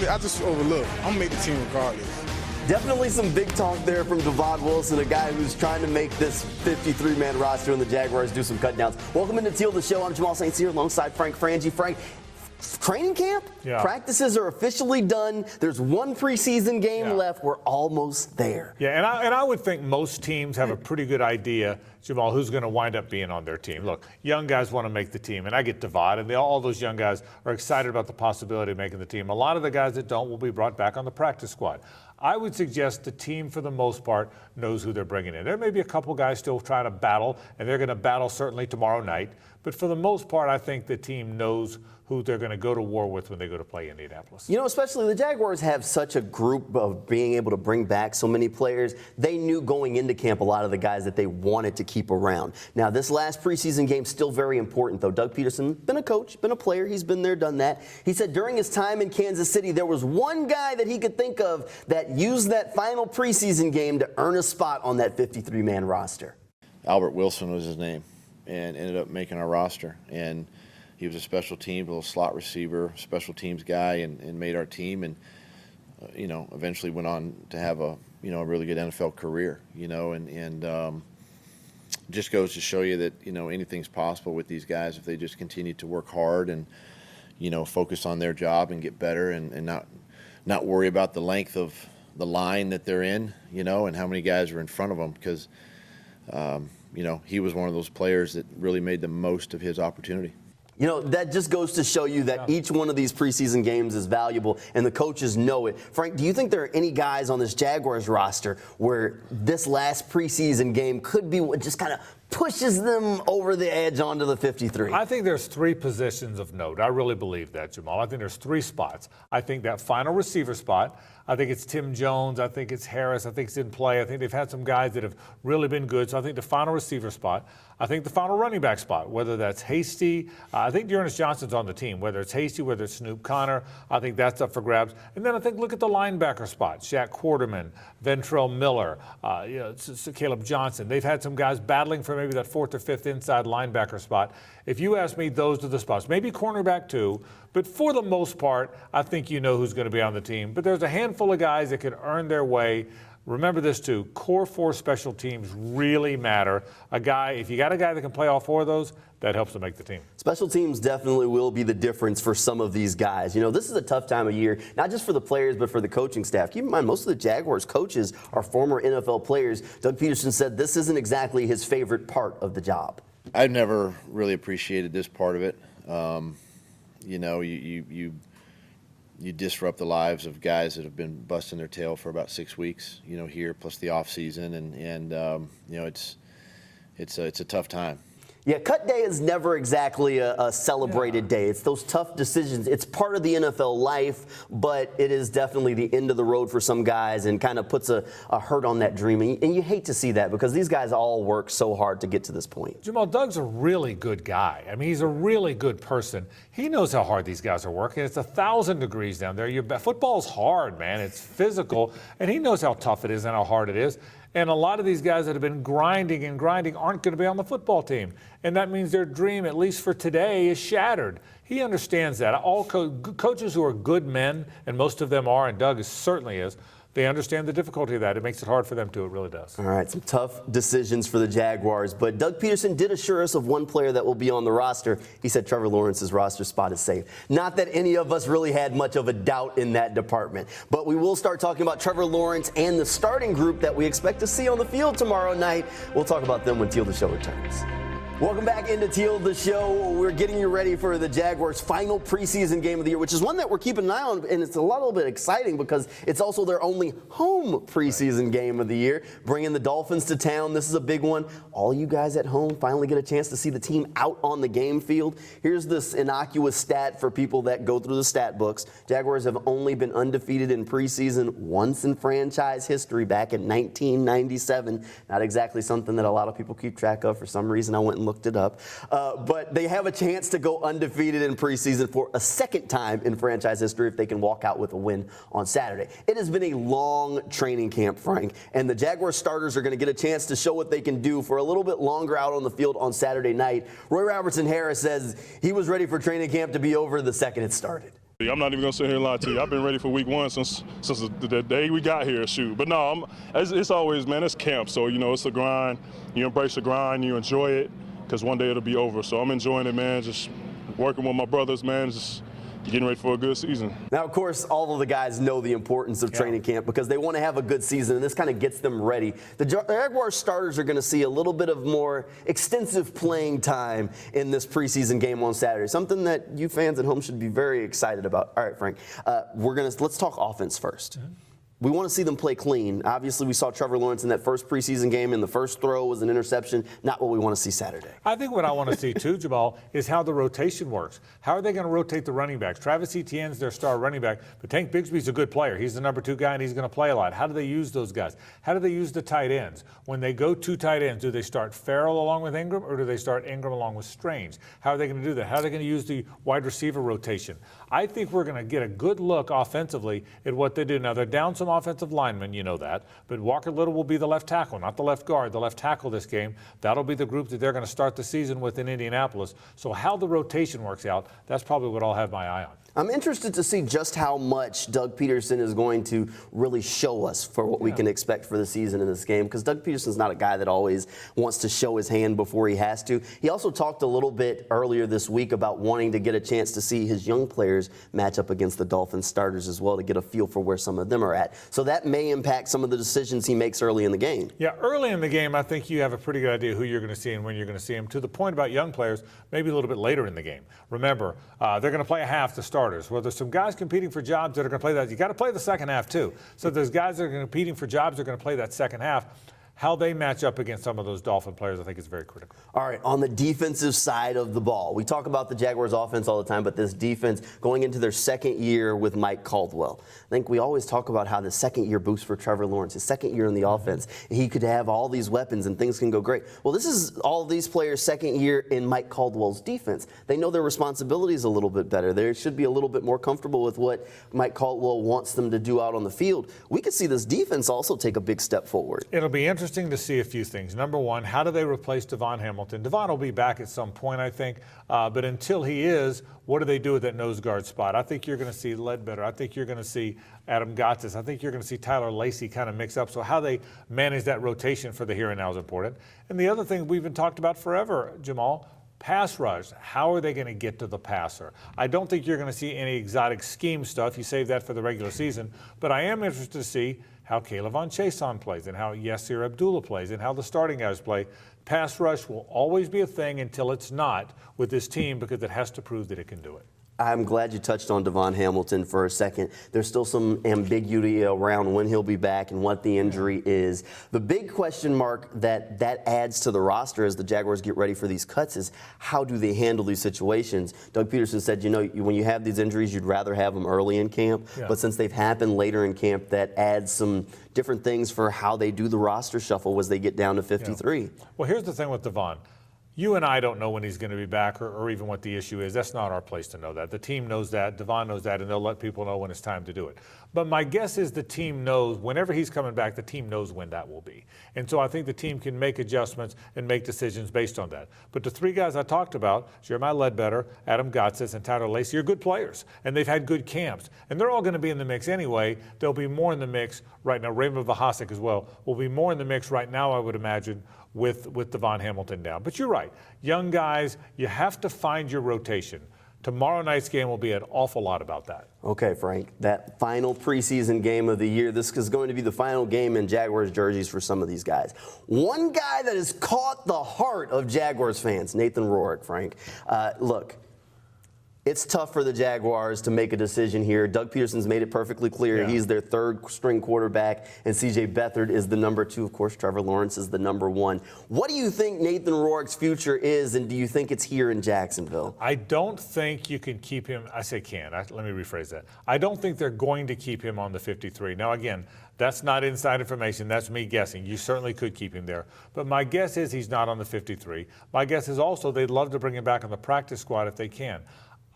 I just overlook. I'm gonna make the team regardless. Definitely some big talk there from Devon Wilson, a guy who's trying to make this 53-man roster and the Jaguars do some cutdowns. Welcome into Teal, the show. I'm Jamal St. Cyr alongside Frank Frangie. Frank, training camp? Yeah. Practices are officially done. There's one preseason game left. We're almost there. Yeah, and I would think most teams have a pretty good idea, Jamal, who's going to wind up being on their team. Look, young guys want to make the team, and I get Devon, and all those young guys are excited about the possibility of making the team. A lot of the guys that don't will be brought back on the practice squad. I would suggest the team, for the most part, knows who they're bringing in. There may be a couple guys still trying to battle, and they're going to battle certainly tomorrow night. But for the most part, I think the team knows who they're going to go to war with when they go to play Indianapolis. You know, especially the Jaguars have such a group of being able to bring back so many players. They knew going into camp a lot of the guys that they wanted to keep around. Now, this last preseason game still very important, though. Doug Peterson, been a coach, been a player. He's been there, done that. He said during his time in Kansas City, there was one guy that he could think of that used that final preseason game to earn a spot on that 53-man roster. Albert Wilson was his name, and ended up making our roster. And he was a special teams, a little slot receiver, special teams guy, and made our team. And eventually went on to have a really good NFL career. And just goes to show you that anything's possible with these guys if they just continue to work hard and focus on their job and get better and not worry about the length of the line that they're in, and how many guys are in front of them, because he was one of those players that really made the most of his opportunity. That just goes to show you that each one of these preseason games is valuable, and the coaches know it. Frank, do you think there are any guys on this Jaguars roster where this last preseason game could be what just kind of pushes them over the edge onto the 53? I think there's three positions of note. I really believe that, Jamal. I think there's three spots. I think that final receiver spot, I think it's Tim Jones, I think it's Harris, I think it's in play. I think they've had some guys that have really been good. So I think the final receiver spot. I think the final running back spot, whether that's Hasty, I think Dearness Johnson's on the team, whether it's Hasty, whether it's Snoop Connor, I think that's up for grabs. And then I think look at the linebacker spot, Shaq Quarterman, Ventrell Miller, Caleb Johnson. They've had some guys battling for maybe that fourth or fifth inside linebacker spot. If you ask me, those are the spots. Maybe cornerback too, but for the most part, I think you know who's going to be on the team. But there's a handful of guys that can earn their way. Remember this too, core four special teams really matter. If you got a guy that can play all four of those, that helps to make the team. Special teams definitely will be the difference for some of these guys. This is a tough time of year, not just for the players, but for the coaching staff. Keep in mind, most of the Jaguars coaches are former NFL players. Doug Peterson said this isn't exactly his favorite part of the job. I've never really appreciated this part of it. You disrupt the lives of guys that have been busting their tail for about 6 weeks, here, plus the off season, and it's a tough time. Yeah, cut day is never exactly a celebrated day. It's those tough decisions. It's part of the NFL life, but it is definitely the end of the road for some guys and kind of puts a hurt on that dream. And you hate to see that because these guys all work so hard to get to this point. Jamal, Doug's a really good guy. I mean, he's a really good person. He knows how hard these guys are working. It's 1,000 degrees down there. Football's hard, man. It's physical, and he knows how tough it is and how hard it is. And a lot of these guys that have been grinding and grinding aren't going to be on the football team. And that means their dream, at least for today, is shattered. He understands that. All coaches who are good men, and most of them are, and Doug certainly is, they understand the difficulty of that. It makes it hard for them too. It really does. All right, some tough decisions for the Jaguars. But Doug Peterson did assure us of one player that will be on the roster. He said Trevor Lawrence's roster spot is safe. Not that any of us really had much of a doubt in that department. But we will start talking about Trevor Lawrence and the starting group that we expect to see on the field tomorrow night. We'll talk about them when Teal the Show returns. Welcome back into Teal the Show. We're getting you ready for the Jaguars' final preseason game of the year, which is one that we're keeping an eye on, and it's a little bit exciting because it's also their only home preseason game of the year. Bringing the Dolphins to town, this is a big one. All you guys at home finally get a chance to see the team out on the game field. Here's this innocuous stat for people that go through the stat books. Jaguars have only been undefeated in preseason once in franchise history back in 1997. Not exactly something that a lot of people keep track of. For some reason, I went and looked it up. But they have a chance to go undefeated in preseason for a second time in franchise history if they can walk out with a win on Saturday. It has been a long training camp, Frank, and the Jaguars starters are going to get a chance to show what they can do for a little bit longer out on the field on Saturday night. Roy Robertson Harris says he was ready for training camp to be over the second it started. I'm not even going to sit here and lie to you. I've been ready for week one since the day we got here, shoot. But no, it's always, man, it's camp. So, you know, it's a grind. You embrace the grind, you enjoy it, because one day it'll be over. So I'm enjoying it, man, just working with my brothers, man, just getting ready for a good season. Now, of course, all of the guys know the importance of training camp because they want to have a good season, and this kind of gets them ready. The Jaguars starters are going to see a little bit of more extensive playing time in this preseason game on Saturday, something that you fans at home should be very excited about. All right, Frank, let's talk offense first. Mm-hmm. We want to see them play clean. Obviously, we saw Trevor Lawrence in that first preseason game, and the first throw was an interception. Not what we want to see Saturday. I think what I want to see, too, Jamal, is how the rotation works. How are they going to rotate the running backs? Travis Etienne's their star running back, but Tank Bigsby's a good player. He's the number 2 guy, and he's going to play a lot. How do they use those guys? How do they use the tight ends? When they go 2 tight ends, do they start Farrell along with Ingram, or do they start Ingram along with Strange? How are they going to do that? How are they going to use the wide receiver rotation? I think we're going to get a good look offensively at what they do. Now, they're down some offensive linemen, you know that, but Walker Little will be the left tackle, not the left guard, the left tackle this game. That'll be the group that they're going to start the season with in Indianapolis. So how the rotation works out, that's probably what I'll have my eye on. I'm interested to see just how much Doug Peterson is going to really show us for what we can expect for the season in this game, because Doug Peterson's not a guy that always wants to show his hand before he has to. He also talked a little bit earlier this week about wanting to get a chance to see his young players match up against the Dolphins starters as well, to get a feel for where some of them are at. So that may impact some of the decisions he makes early in the game. Yeah, early in the game, I think you have a pretty good idea who you're going to see and when you're going to see them. To the point about young players, maybe a little bit later in the game. Remember, they're going to play a half the starters. Well, there's some guys competing for jobs that are going to play that. You got to play the second half, too. So there's guys that are competing for jobs that are going to play that second half. How they match up against some of those Dolphin players, I think, is very critical. All right, on the defensive side of the ball, we talk about the Jaguars' offense all the time, but this defense going into their second year with Mike Caldwell. I think we always talk about how the second-year boost for Trevor Lawrence, his second year in the offense, he could have all these weapons and things can go great. Well, this is all of these players' second year in Mike Caldwell's defense. They know their responsibilities a little bit better. They should be a little bit more comfortable with what Mike Caldwell wants them to do out on the field. We could see this defense also take a big step forward. It'll be interesting to see a few things. Number one, how do they replace Devon Hamilton? Devon will be back at some point, I think, but until he is, what do they do with that nose guard spot? I think you're going to see Ledbetter. I think you're going to see Adam Gotsis. I think you're going to see Tyler Lacey kind of mix up. So how they manage that rotation for the here and now is important. And the other thing we've been talked about forever, Jamal, pass rush. How are they going to get to the passer? I don't think you're going to see any exotic scheme stuff. You save that for the regular season. But I am interested to see how Caleb Von Chason plays and how Yasir Abdullah plays and how the starting guys play. Pass rush will always be a thing until it's not with this team, because it has to prove that it can do it. I'm glad you touched on Devon Hamilton for a second. There's still some ambiguity around when he'll be back and what the injury is. The big question mark that adds to the roster as the Jaguars get ready for these cuts is how do they handle these situations? Doug Peterson said, you know, when you have these injuries, you'd rather have them early in camp. Yeah. But since they've happened later in camp, that adds some different things for how they do the roster shuffle as they get down to 53. Yeah. Well, here's the thing with Devon. You and I don't know when he's going to be back or even what the issue is. That's not our place to know that. The team knows that. Devon knows that, and they'll let people know when it's time to do it. But my guess is the team knows whenever he's coming back, the team knows when that will be. And so I think the team can make adjustments and make decisions based on that. But the 3 guys I talked about, Jeremiah Ledbetter, Adam Gotsis, and Tyler Lacey, are good players, and they've had good camps. And they're all going to be in the mix anyway. They'll be more in the mix right now. Raymond Vahasek as well will be more in the mix right now, I would imagine, with Devon Hamilton down. But you're right. Young guys, you have to find your rotation. Tomorrow night's game will be an awful lot about that. Okay, Frank, that final preseason game of the year, this is going to be the final game in Jaguars jerseys for some of these guys. One guy that has caught the heart of Jaguars fans, Nathan Rourke, Frank. Look, it's tough for the Jaguars to make a decision here. Doug Peterson's made it perfectly clear. Yeah. He's their 3rd-string quarterback, and C.J. Beathard is the number 2. Of course, Trevor Lawrence is the number 1. What do you think Nathan Rourke's future is, and do you think it's here in Jacksonville? I don't think you can keep him. I say can. Let me rephrase that. I don't think they're going to keep him on the 53. Now, again, that's not inside information. That's me guessing. You certainly could keep him there. But my guess is he's not on the 53. My guess is also they'd love to bring him back on the practice squad if they can.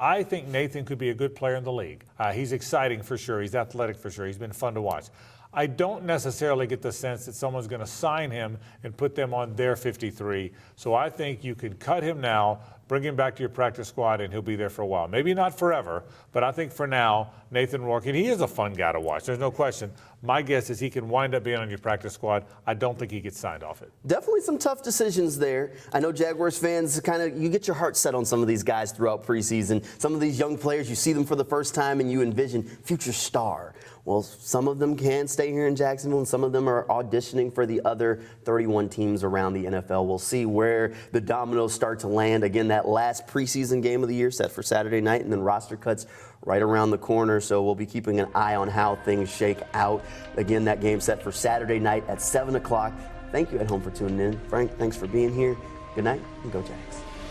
I think Nathan could be a good player in the league. He's exciting for sure. He's athletic for sure. He's been fun to watch. I don't necessarily get the sense that someone's going to sign him and put them on their 53. So I think you could cut him now, bring him back to your practice squad, and he'll be there for a while. Maybe not forever, but I think for now, Nathan Rourke, and he is a fun guy to watch. There's no question. My guess is he can wind up being on your practice squad. I don't think he gets signed off it. Definitely some tough decisions there. I know Jaguars fans you get your heart set on some of these guys throughout preseason. Some of these young players, you see them for the first time and you envision future star. Well, some of them can stay here in Jacksonville, and some of them are auditioning for the other 31 teams around the NFL. We'll see where the dominoes start to land. Again, that last preseason game of the year set for Saturday night, and then roster cuts right around the corner. So we'll be keeping an eye on how things shake out. Again, that game set for Saturday night at 7 o'clock. Thank you at home for tuning in. Frank, thanks for being here. Good night, and go Jags.